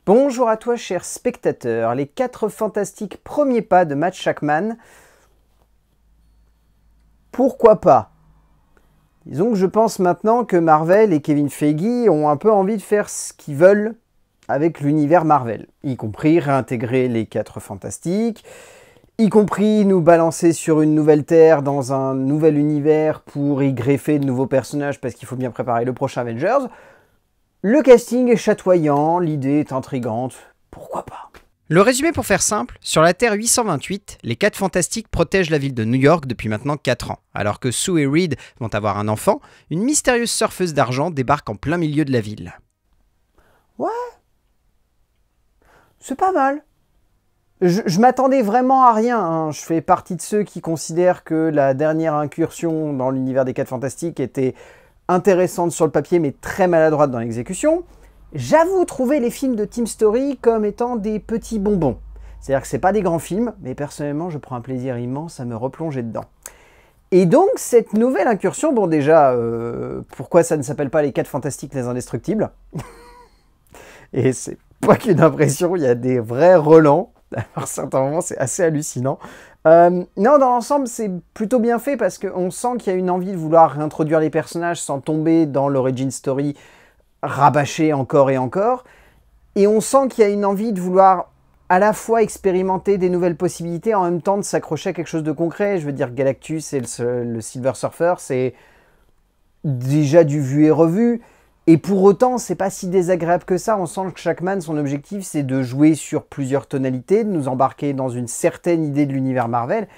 Bonjour à toi, cher spectateur. Les 4 fantastiques premiers pas de Matt Shakman. Pourquoi pas? Disons que je pense maintenant que Marvel et Kevin Feige ont un peu envie de faire ce qu'ils veulent avec l'univers Marvel, y compris réintégrer les 4 fantastiques, y compris nous balancer sur une nouvelle terre dans un nouvel univers pour y greffer de nouveaux personnages parce qu'il faut bien préparer le prochain Avengers. Le casting est chatoyant, l'idée est intrigante, pourquoi pas? Le résumé pour faire simple, sur la Terre 828, les 4 fantastiques protègent la ville de New York depuis maintenant 4 ans. Alors que Sue et Reed vont avoir un enfant, une mystérieuse surfeuse d'argent débarque en plein milieu de la ville. Ouais, c'est pas mal. Je m'attendais vraiment à rien, hein. Je fais partie de ceux qui considèrent que la dernière incursion dans l'univers des 4 fantastiques était intéressante sur le papier mais très maladroite dans l'exécution. J'avoue trouver les films de Team Story comme étant des petits bonbons. C'est-à-dire que c'est pas des grands films, mais personnellement je prends un plaisir immense à me replonger dedans. Et donc cette nouvelle incursion, bon déjà, pourquoi ça ne s'appelle pas les 4 fantastiques les indestructibles? Et c'est pas qu'une impression, il y a des vrais relents. À certains moments c'est assez hallucinant. Non, dans l'ensemble c'est plutôt bien fait parce qu'on sent qu'il y a une envie de vouloir réintroduire les personnages sans tomber dans l'origin story rabâché encore et encore, et on sent qu'il y a une envie de vouloir à la fois expérimenter des nouvelles possibilités en même temps de s'accrocher à quelque chose de concret. Je veux dire, Galactus et le Silver Surfer, c'est déjà du vu et revu, et pour autant c'est pas si désagréable que ça. On sent que Shakman, son objectif c'est de jouer sur plusieurs tonalités, de nous embarquer dans une certaine idée de l'univers Marvel,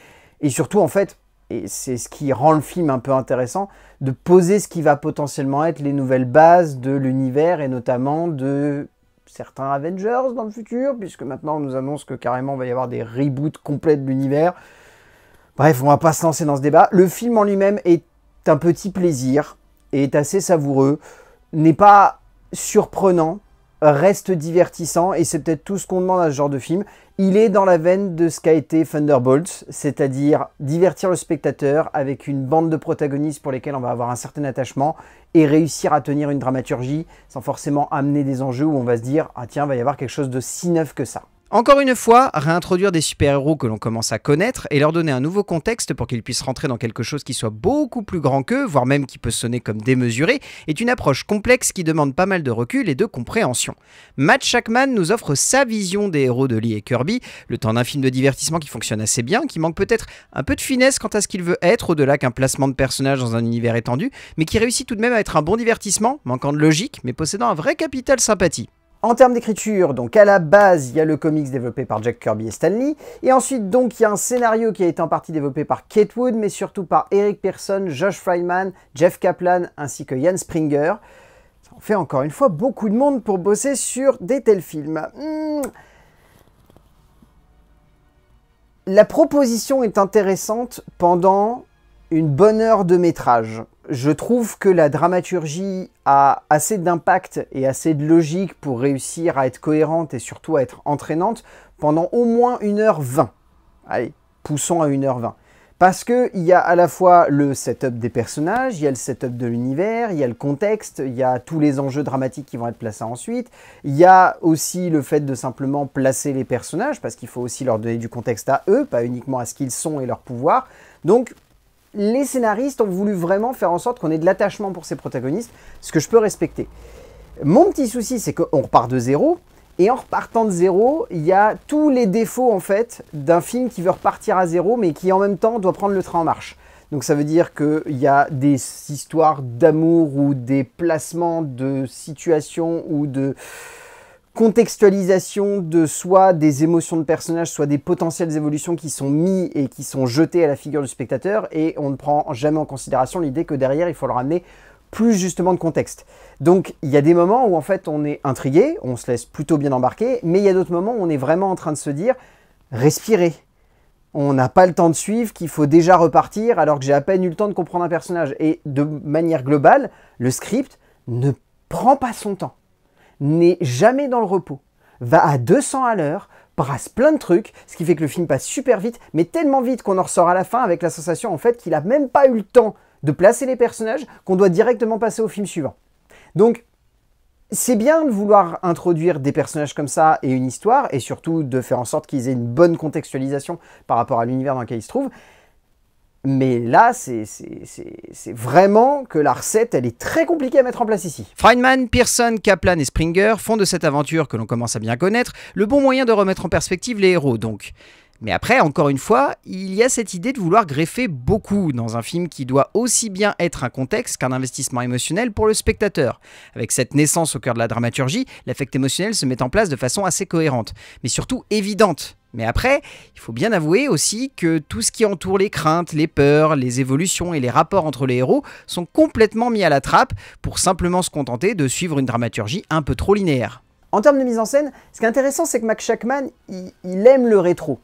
et surtout en fait, et c'est ce qui rend le film un peu intéressant, de poser ce qui va potentiellement être les nouvelles bases de l'univers et notamment de certains Avengers dans le futur, puisque maintenant on nous annonce que carrément il va y avoir des reboots complets de l'univers. Bref, on va pas se lancer dans ce débat. Le film en lui-même est un petit plaisir, est assez savoureux, n'est pas surprenant, reste divertissant, et c'est peut-être tout ce qu'on demande à ce genre de film. Il est dans la veine de ce qu'a été Thunderbolts, c'est-à-dire divertir le spectateur avec une bande de protagonistes pour lesquels on va avoir un certain attachement et réussir à tenir une dramaturgie sans forcément amener des enjeux où on va se dire « Ah tiens, il va y avoir quelque chose de si neuf que ça ». Encore une fois, réintroduire des super-héros que l'on commence à connaître et leur donner un nouveau contexte pour qu'ils puissent rentrer dans quelque chose qui soit beaucoup plus grand qu'eux, voire même qui peut sonner comme démesuré, est une approche complexe qui demande pas mal de recul et de compréhension. Matt Shakman nous offre sa vision des héros de Lee et Kirby, le temps d'un film de divertissement qui fonctionne assez bien, qui manque peut-être un peu de finesse quant à ce qu'il veut être, au-delà qu'un placement de personnage dans un univers étendu, mais qui réussit tout de même à être un bon divertissement, manquant de logique, mais possédant un vrai capital sympathie. En termes d'écriture, donc à la base, il y a le comics développé par Jack Kirby et Stan Lee, et ensuite donc il y a un scénario qui a été en partie développé par Kate Wood, mais surtout par Eric Pearson, Josh Friedman, Jeff Kaplan ainsi que Jan Springer. Ça en fait encore une fois beaucoup de monde pour bosser sur des tels films. La proposition est intéressante pendant une bonne heure de métrage. Je trouve que la dramaturgie a assez d'impact et assez de logique pour réussir à être cohérente et surtout à être entraînante pendant au moins 1h20. Allez, poussons à 1h20. Parce qu'il y a à la fois le setup des personnages, il y a le setup de l'univers, il y a le contexte, il y a tous les enjeux dramatiques qui vont être placés ensuite, il y a aussi le fait de simplement placer les personnages, parce qu'il faut aussi leur donner du contexte à eux, pas uniquement à ce qu'ils sont et leur pouvoir. Donc, les scénaristes ont voulu vraiment faire en sorte qu'on ait de l'attachement pour ces protagonistes, ce que je peux respecter. Mon petit souci, c'est qu'on repart de zéro, et en repartant de zéro, il y a tous les défauts en fait d'un film qui veut repartir à zéro, mais qui en même temps doit prendre le train en marche. Donc ça veut dire qu'il y a des histoires d'amour ou des placements de situations ou de contextualisation de soit des émotions de personnages, soit des potentielles évolutions qui sont mis et qui sont jetées à la figure du spectateur, et on ne prend jamais en considération l'idée que derrière il faut leur amener plus justement de contexte. Donc il y a des moments où en fait on est intrigué, on se laisse plutôt bien embarquer, mais il y a d'autres moments où on est vraiment en train de se dire respirez. On n'a pas le temps de suivre, qu'il faut déjà repartir alors que j'ai à peine eu le temps de comprendre un personnage. Et de manière globale, le script ne prend pas son temps, n'est jamais dans le repos, va à 200 à l'heure, brasse plein de trucs, ce qui fait que le film passe super vite, mais tellement vite qu'on en ressort à la fin avec la sensation en fait qu'il n'a même pas eu le temps de placer les personnages, qu'on doit directement passer au film suivant. Donc c'est bien de vouloir introduire des personnages comme ça et une histoire, et surtout de faire en sorte qu'ils aient une bonne contextualisation par rapport à l'univers dans lequel ils se trouvent. Mais là, c'est vraiment que la recette, elle est très compliquée à mettre en place ici. Friedman, Pearson, Kaplan et Springer font de cette aventure que l'on commence à bien connaître le bon moyen de remettre en perspective les héros donc. Mais après, encore une fois, il y a cette idée de vouloir greffer beaucoup dans un film qui doit aussi bien être un contexte qu'un investissement émotionnel pour le spectateur. Avec cette naissance au cœur de la dramaturgie, l'affect émotionnel se met en place de façon assez cohérente, mais surtout évidente. Mais après, il faut bien avouer aussi que tout ce qui entoure les craintes, les peurs, les évolutions et les rapports entre les héros sont complètement mis à la trappe pour simplement se contenter de suivre une dramaturgie un peu trop linéaire. En termes de mise en scène, ce qui est intéressant, c'est que Mac Shackman, il aime le rétro.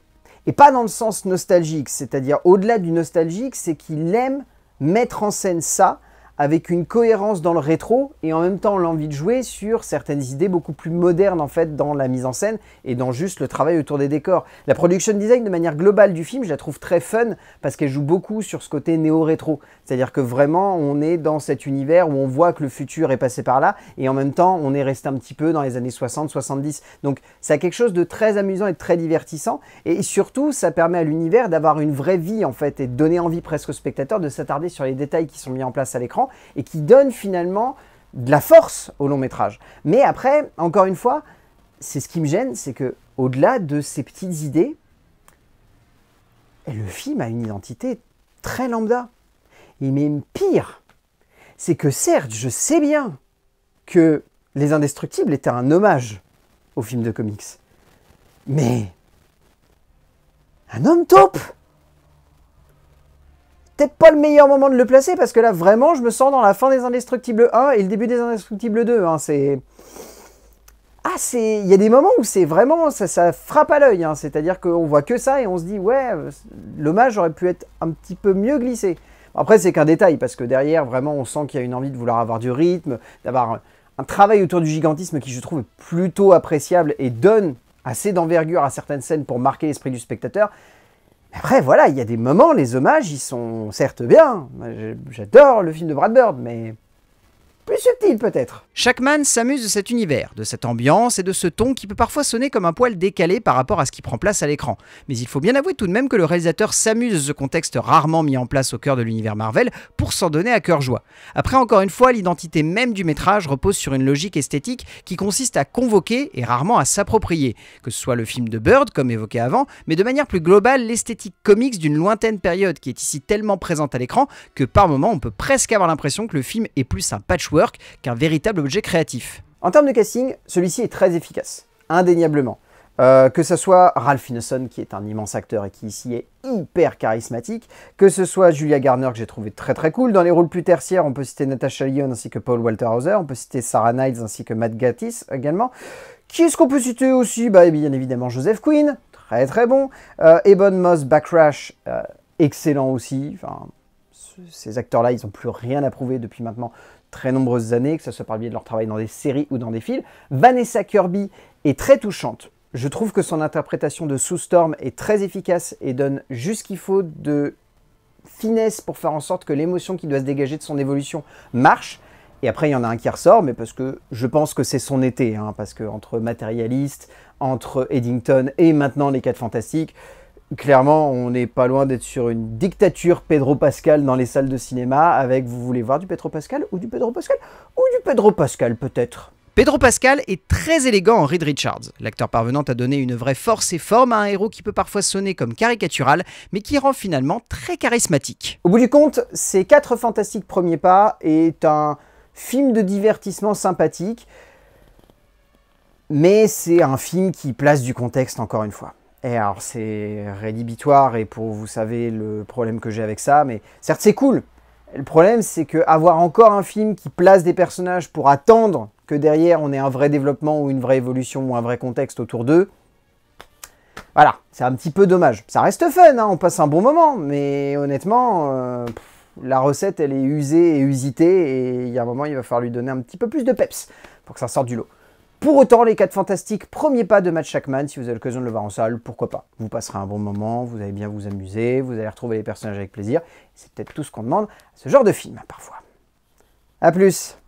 Et pas dans le sens nostalgique, c'est-à-dire au-delà du nostalgique, c'est qu'il aime mettre en scène ça avec une cohérence dans le rétro et en même temps l'envie de jouer sur certaines idées beaucoup plus modernes en fait dans la mise en scène et dans juste le travail autour des décors. La production design de manière globale du film, je la trouve très fun parce qu'elle joue beaucoup sur ce côté néo-rétro. C'est-à-dire que vraiment on est dans cet univers où on voit que le futur est passé par là et en même temps on est resté un petit peu dans les années 60-70. Donc ça a quelque chose de très amusant et de très divertissant et surtout ça permet à l'univers d'avoir une vraie vie en fait et de donner envie presque au spectateur de s'attarder sur les détails qui sont mis en place à l'écran et qui donne finalement de la force au long métrage. Mais après, encore une fois, c'est ce qui me gêne, c'est que au-delà de ces petites idées, le film a une identité très lambda. Et même pire, c'est que certes, je sais bien que Les Indestructibles était un hommage au film de comics. Mais un homme taupe, peut-être pas le meilleur moment de le placer parce que là vraiment je me sens dans la fin des Indestructibles 1 et le début des Indestructibles 2. Hein, il y a des moments où c'est vraiment ça frappe à l'œil. Hein, c'est-à-dire qu'on voit que ça et on se dit ouais, l'hommage aurait pu être un petit peu mieux glissé. Après c'est qu'un détail parce que derrière vraiment on sent qu'il y a une envie de vouloir avoir du rythme, d'avoir un travail autour du gigantisme qui je trouve est plutôt appréciable et donne assez d'envergure à certaines scènes pour marquer l'esprit du spectateur. Après, voilà, il y a des moments, les hommages, ils sont certes bien. J'adore le film de Brad Bird, mais plus subtil peut-être. Shackman s'amuse de cet univers, de cette ambiance et de ce ton qui peut parfois sonner comme un poil décalé par rapport à ce qui prend place à l'écran. Mais il faut bien avouer tout de même que le réalisateur s'amuse de ce contexte rarement mis en place au cœur de l'univers Marvel pour s'en donner à cœur joie. Après, encore une fois, l'identité même du métrage repose sur une logique esthétique qui consiste à convoquer et rarement à s'approprier, que ce soit le film de Bird, comme évoqué avant, mais de manière plus globale, l'esthétique comics d'une lointaine période qui est ici tellement présente à l'écran que par moments on peut presque avoir l'impression que le film est plus un patchwork qu'un véritable objet créatif. En termes de casting, celui-ci est très efficace, indéniablement. Que ce soit Ralph Ineson, qui est un immense acteur et qui ici est hyper charismatique, que ce soit Julia Garner, que j'ai trouvé très très cool. Dans les rôles plus tertiaires, on peut citer Natasha Lyonne ainsi que Paul Walter Hauser, on peut citer Sarah Niles ainsi que Matt Gatiss également. Qui est-ce qu'on peut citer aussi? Bien évidemment Joseph Quinn, très très bon. Ebon Moss-Backrash, excellent aussi. Enfin, ces acteurs-là, ils n'ont plus rien à prouver depuis maintenant très nombreuses années, que ce soit par le biais de leur travail dans des séries ou dans des films. Vanessa Kirby est très touchante. Je trouve que son interprétation de Sue Storm est très efficace et donne juste ce qu'il faut de finesse pour faire en sorte que l'émotion qui doit se dégager de son évolution marche. Et après, il y en a un qui ressort, mais parce que je pense que c'est son été, hein, parce que entre Matérialiste, entre Eddington et maintenant Les 4 Fantastiques, clairement, on n'est pas loin d'être sur une dictature Pedro Pascal dans les salles de cinéma avec, vous voulez voir du Pedro Pascal ou du Pedro Pascal ou du Pedro Pascal peut-être. Pedro Pascal est très élégant en Reed Richards, l'acteur parvenant à donner une vraie force et forme à un héros qui peut parfois sonner comme caricatural, mais qui rend finalement très charismatique. Au bout du compte, ces 4 Fantastiques premiers pas est un film de divertissement sympathique, mais c'est un film qui place du contexte encore une fois. Et alors c'est rédhibitoire et pour vous savez le problème que j'ai avec ça, mais certes c'est cool. Le problème c'est que avoir encore un film qui place des personnages pour attendre que derrière on ait un vrai développement ou une vraie évolution ou un vrai contexte autour d'eux, voilà, c'est un petit peu dommage. Ça reste fun, hein, on passe un bon moment, mais honnêtement, la recette elle est usée et usitée et il y a un moment il va falloir lui donner un petit peu plus de peps pour que ça sorte du lot. Pour autant, Les 4 Fantastiques, premier pas de Matt Shackman, si vous avez l'occasion de le voir en salle, pourquoi pas. Vous passerez un bon moment, vous allez bien vous amuser, vous allez retrouver les personnages avec plaisir. C'est peut-être tout ce qu'on demande à ce genre de film, parfois. A plus!